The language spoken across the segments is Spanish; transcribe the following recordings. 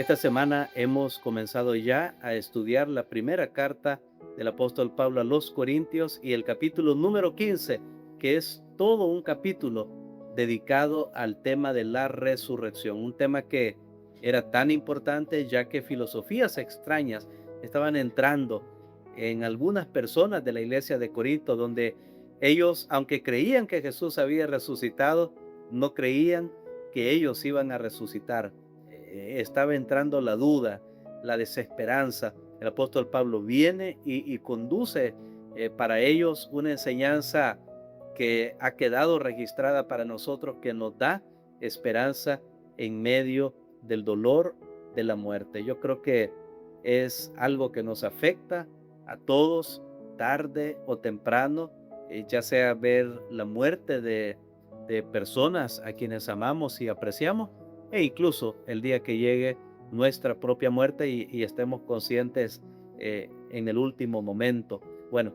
Esta semana hemos comenzado ya a estudiar la primera carta del apóstol Pablo a los Corintios y el capítulo número 15, que es todo un capítulo dedicado al tema de la resurrección, un tema que era tan importante ya que filosofías extrañas estaban entrando en algunas personas de la iglesia de Corinto, donde ellos, aunque creían que Jesús había resucitado, no creían que ellos iban a resucitar. Estaba entrando la duda, la desesperanza. El apóstol Pablo viene y conduce para ellos una enseñanza que ha quedado registrada para nosotros, que nos da esperanza en medio del dolor de la muerte. Yo creo que es algo que nos afecta a todos, tarde o temprano, ya sea ver la muerte de personas a quienes amamos y apreciamos, e incluso el día que llegue nuestra propia muerte y estemos conscientes en el último momento. Bueno,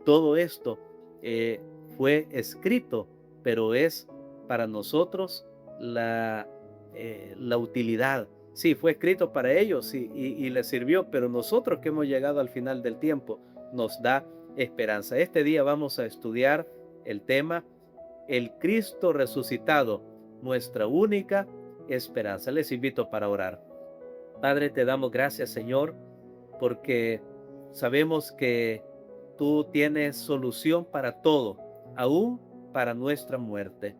todo esto eh, fue escrito, pero es para nosotros la utilidad. Sí, fue escrito para ellos y les sirvió, pero nosotros que hemos llegado al final del tiempo nos da esperanza. Este día vamos a estudiar el tema el Cristo resucitado, nuestra única esperanza. Les invito para orar. Padre, te damos gracias, Señor, porque sabemos que tú tienes solución para todo, aún para nuestra muerte.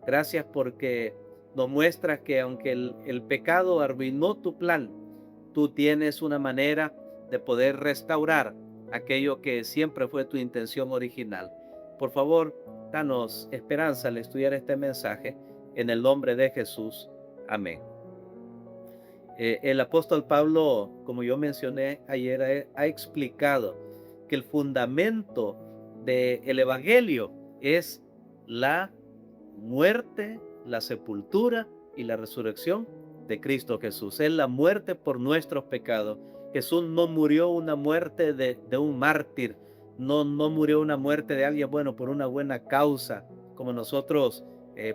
Gracias porque nos muestras que aunque el pecado arruinó tu plan, tú tienes una manera de poder restaurar aquello que siempre fue tu intención original. Por favor, danos esperanza al estudiar este mensaje en el nombre de Jesús. Amén. El apóstol Pablo, como yo mencioné ayer, ha explicado que el fundamento del Evangelio es la muerte, la sepultura y la resurrección de Cristo Jesús. Es la muerte por nuestros pecados. Jesús no murió una muerte de un mártir, no murió una muerte de alguien bueno por una buena causa, como nosotros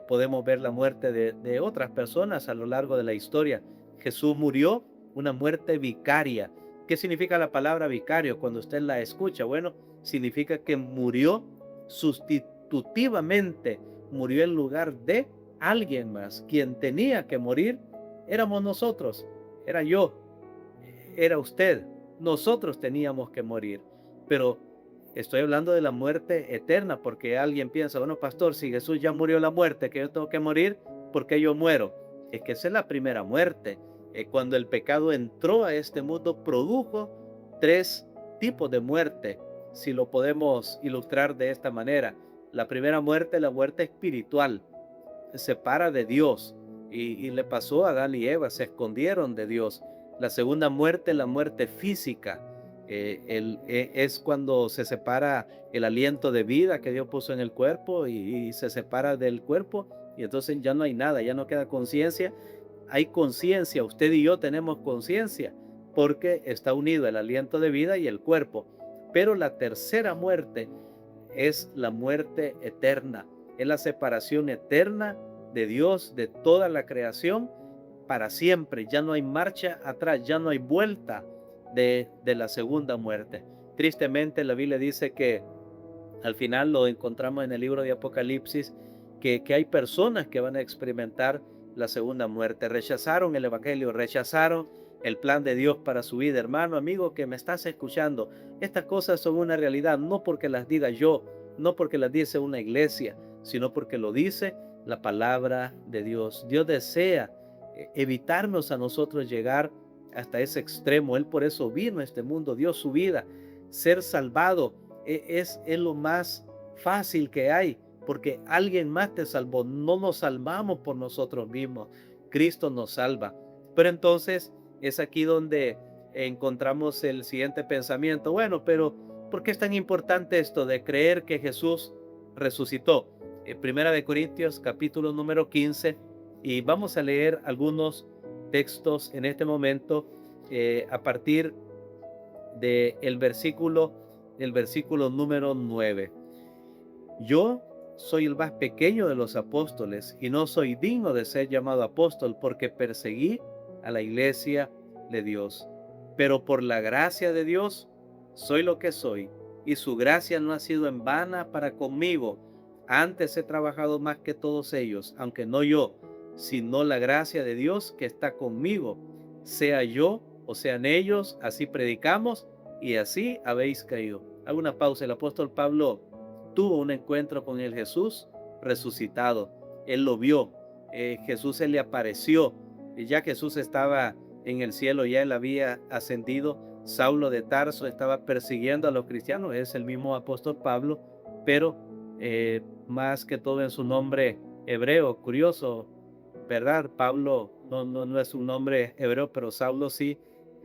podemos ver la muerte de otras personas a lo largo de la historia. Jesús murió una muerte vicaria. ¿Qué significa la palabra vicario cuando usted la escucha? Bueno, significa que murió sustitutivamente, murió en lugar de alguien más. Quien tenía que morir éramos nosotros, era yo, era usted. Nosotros teníamos que morir. Pero estoy hablando de la muerte eterna, porque alguien piensa, bueno, pastor, si Jesús ya murió la muerte, que yo tengo que morir, ¿por qué yo muero? Es que esa es la primera muerte. Cuando el pecado entró a este mundo, produjo tres tipos de muerte, si lo podemos ilustrar de esta manera. La primera muerte, la muerte espiritual, se separa de Dios y le pasó a Adán y Eva, se escondieron de Dios. La segunda muerte, la muerte física, es cuando se separa el aliento de vida que Dios puso en el cuerpo y se separa del cuerpo y entonces ya no hay nada, ya no queda conciencia. Hay conciencia, usted y yo tenemos conciencia porque está unido el aliento de vida y el cuerpo. Pero la tercera muerte es la muerte eterna, es la separación eterna de Dios, de toda la creación, para siempre. Ya no hay marcha atrás, ya no hay vuelta de la segunda muerte. Tristemente la Biblia dice que al final lo encontramos en el libro de Apocalipsis, que hay personas que van a experimentar la segunda muerte. Rechazaron el Evangelio, rechazaron el plan de Dios para su vida. Hermano, amigo que me estás escuchando, estas cosas son una realidad, no porque las diga yo, no porque las dice una iglesia, sino porque lo dice la palabra de Dios. Dios desea evitarnos a nosotros llegar hasta ese extremo. Él por eso vino a este mundo, dio su vida. Ser salvado es lo más fácil que hay, porque alguien más te salvó. No nos salvamos por nosotros mismos, Cristo nos salva. Pero entonces es aquí donde encontramos el siguiente pensamiento. Bueno, pero ¿por qué es tan importante esto de creer que Jesús resucitó? Primera de Corintios, capítulo número 15, y vamos a leer algunos textos en este momento a partir del versículo número 9. Yo soy el más pequeño de los apóstoles y no soy digno de ser llamado apóstol porque perseguí a la iglesia de Dios. Pero por la gracia de Dios soy lo que soy, y su gracia no ha sido en vana para conmigo. Antes he trabajado más que todos ellos, aunque no yo, sino la gracia de Dios que está conmigo. Sea yo o sean ellos, así predicamos y así habéis creído. Hago una pausa. El apóstol Pablo tuvo un encuentro con el Jesús resucitado. Él lo vio. Jesús se le apareció. Y ya Jesús estaba en el cielo, ya él había ascendido. Saulo de Tarso estaba persiguiendo a los cristianos. Es el mismo apóstol Pablo, pero más que todo en su nombre hebreo. Curioso, ¿verdad? Pablo no es un nombre hebreo, pero Saulo sí.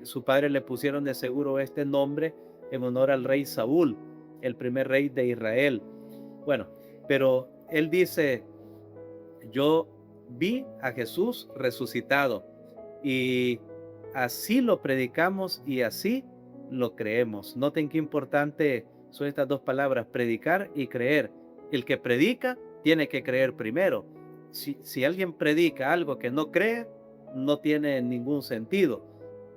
Su padre le pusieron de seguro este nombre en honor al rey Saúl, el primer rey de Israel. Bueno, pero él dice, yo vi a Jesús resucitado y así lo predicamos y así lo creemos. Noten qué importante son estas dos palabras, predicar y creer. El que predica tiene que creer primero. Si alguien predica algo que no cree, no tiene ningún sentido.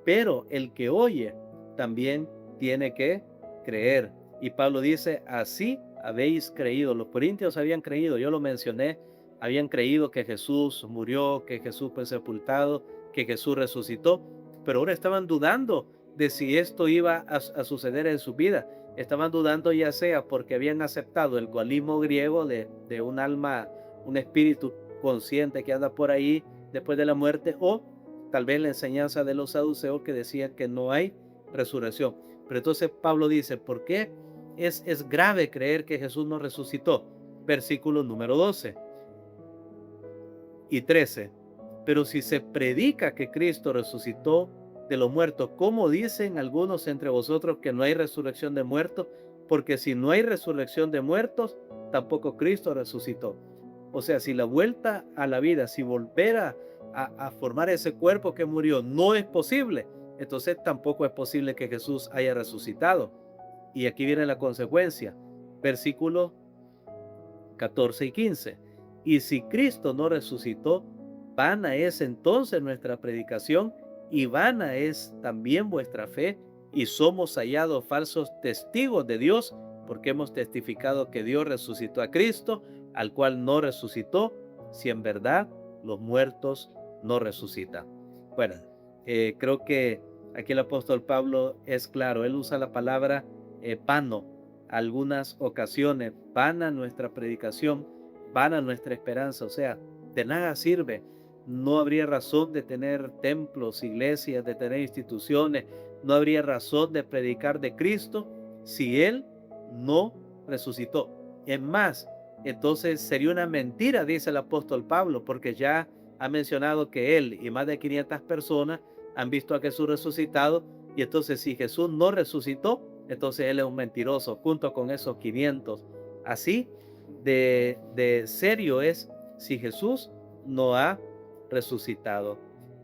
Pero el que oye también tiene que creer. Y Pablo dice, así habéis creído. Los corintios habían creído, yo lo mencioné, habían creído que Jesús murió, que Jesús fue sepultado, que Jesús resucitó, pero ahora estaban dudando de si esto iba a suceder en su vida. Estaban dudando ya sea porque habían aceptado el dualismo griego de un alma, un espíritu consciente que anda por ahí después de la muerte, o tal vez la enseñanza de los saduceos que decían que no hay resurrección. Pero entonces Pablo dice, ¿por qué es grave creer que Jesús no resucitó? Versículo número 12 y 13. Pero si se predica que Cristo resucitó de los muertos, ¿cómo dicen algunos entre vosotros que no hay resurrección de muertos? Porque si no hay resurrección de muertos, tampoco Cristo resucitó. O sea, si la vuelta a la vida, si volver a formar ese cuerpo que murió no es posible, entonces tampoco es posible que Jesús haya resucitado. Y aquí viene la consecuencia. Versículos 14 y 15. Y si Cristo no resucitó, vana es entonces nuestra predicación y vana es también vuestra fe, y somos hallados falsos testigos de Dios, porque hemos testificado que Dios resucitó a Cristo, al cual no resucitó, si en verdad los muertos no resucitan. Bueno, creo que aquí el apóstol Pablo es claro, él usa la palabra vano algunas ocasiones, vana nuestra predicación, vana nuestra esperanza, o sea, de nada sirve. No habría razón de tener templos, iglesias, de tener instituciones, no habría razón de predicar de Cristo si Él no resucitó. Es más, entonces sería una mentira, dice el apóstol Pablo, porque ya ha mencionado que él y más de 500 personas han visto a Jesús resucitado, y entonces si Jesús no resucitó, entonces él es un mentiroso junto con esos 500. Así de serio es si Jesús no ha resucitado.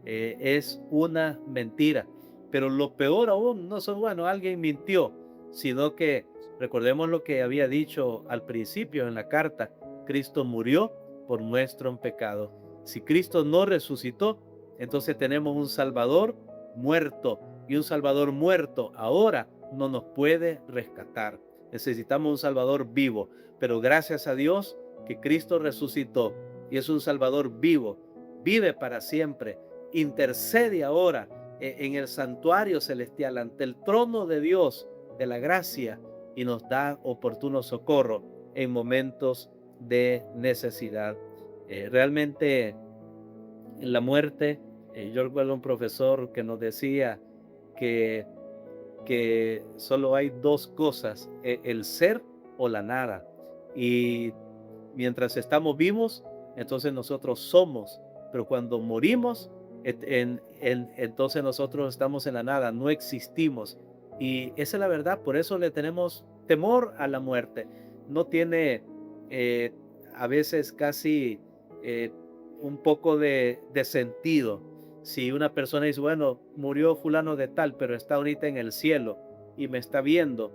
Es una mentira. Pero lo peor aún no son, bueno, alguien mintió, sino que recordemos lo que había dicho al principio en la carta. Cristo murió por nuestro pecado. Si Cristo no resucitó, entonces tenemos un Salvador muerto, y un Salvador muerto ahora no nos puede rescatar. Necesitamos un Salvador vivo, pero gracias a Dios que Cristo resucitó y es un Salvador vivo, vive para siempre, intercede ahora en el santuario celestial ante el trono de Dios de la gracia, y nos da oportuno socorro en momentos de necesidad. Realmente en la muerte, yo recuerdo un profesor que nos decía que solo hay dos cosas, el ser o la nada. Y mientras estamos vivos, entonces nosotros somos, pero cuando morimos, entonces nosotros estamos en la nada, no existimos. Y esa es la verdad, por eso le tenemos temor a la muerte. No tiene a veces casi un poco de sentido. Si una persona dice, bueno, murió fulano de tal, pero está ahorita en el cielo y me está viendo.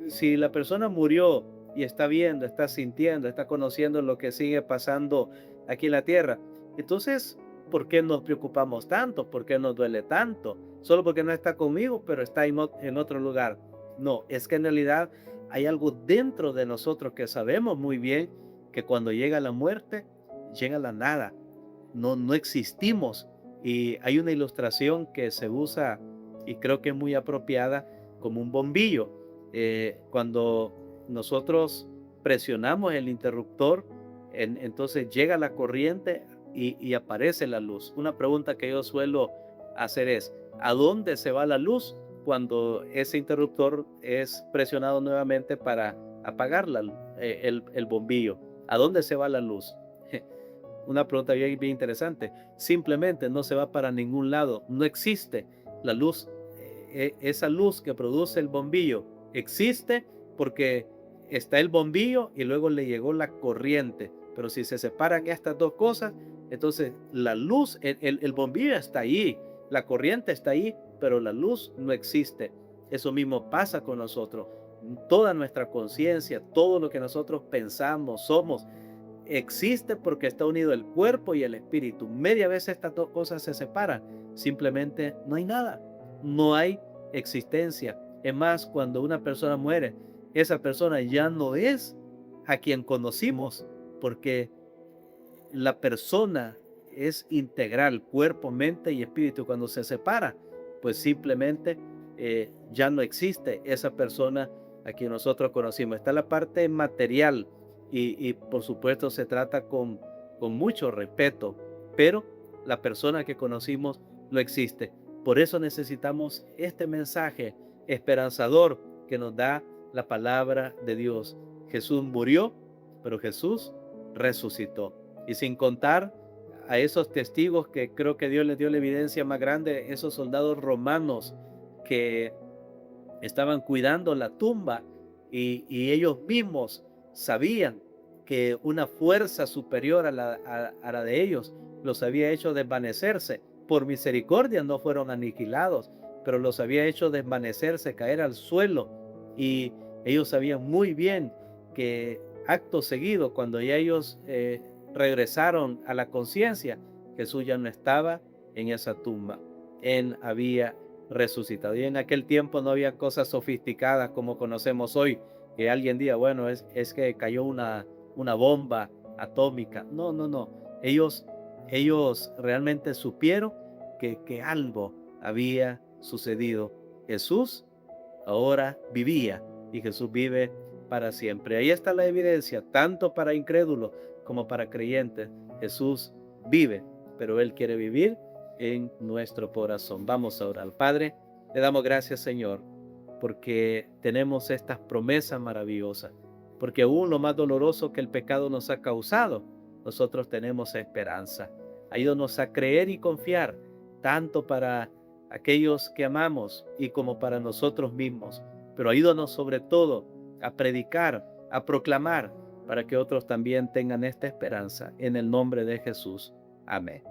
Si la persona murió y está viendo, está sintiendo, está conociendo lo que sigue pasando aquí en la tierra, entonces ¿por qué nos preocupamos tanto? ¿Por qué nos duele tanto? Solo porque no está conmigo, pero está en otro lugar. No, es que en realidad hay algo dentro de nosotros que sabemos muy bien que cuando llega la muerte, llega la nada. No existimos. Y hay una ilustración que se usa y creo que es muy apropiada como un bombillo. Cuando nosotros presionamos el interruptor, entonces llega la corriente y aparece la luz. Una pregunta que yo suelo hacer es, ¿a dónde se va la luz cuando ese interruptor es presionado nuevamente para apagar el bombillo? ¿A dónde se va la luz? Una pregunta bien interesante. Simplemente no se va para ningún lado. No existe la luz. Esa luz que produce el bombillo existe porque está el bombillo y luego le llegó la corriente. Pero si se separan estas dos cosas, entonces la luz, el bombillo está ahí, la corriente está ahí, pero la luz no existe. Eso mismo pasa con nosotros. Toda nuestra conciencia, todo lo que nosotros pensamos, somos, existe porque está unido el cuerpo y el espíritu. Media vez estas dos cosas se separan. Simplemente no hay nada. No hay existencia. Es más, cuando una persona muere, esa persona ya no es a quien conocimos, porque la persona es integral, cuerpo, mente y espíritu. Cuando se separa, pues simplemente ya no existe esa persona a quien nosotros conocimos. Está la parte material y por supuesto se trata con mucho respeto, pero la persona que conocimos no existe. Por eso necesitamos este mensaje esperanzador que nos da la palabra de Dios. Jesús murió, pero Jesús resucitó. Y sin contar a esos testigos que creo que Dios les dio la evidencia más grande, esos soldados romanos que estaban cuidando la tumba y ellos mismos sabían que una fuerza superior a la de ellos los había hecho desvanecerse. Por misericordia no fueron aniquilados, pero los había hecho desvanecerse, caer al suelo. Y ellos sabían muy bien que acto seguido, cuando ya ellos regresaron a la conciencia, Jesús ya no estaba en esa tumba. Él había resucitado. Y en aquel tiempo no había cosas sofisticadas como conocemos hoy, que alguien diga, bueno, es que cayó una bomba atómica. No, no, no. Ellos realmente supieron que algo había sucedido. Jesús ahora vivía y Jesús vive para siempre. Ahí está la evidencia, tanto para incrédulos como para creyentes. Jesús vive, pero Él quiere vivir en nuestro corazón. Vamos a orar. Padre, le damos gracias, Señor, porque tenemos estas promesas maravillosas, porque aún lo más doloroso que el pecado nos ha causado, nosotros tenemos esperanza. Ayúdanos a creer y confiar, tanto para aquellos que amamos y como para nosotros mismos, pero ayúdanos sobre todo a predicar, a proclamar, para que otros también tengan esta esperanza. En el nombre de Jesús. Amén.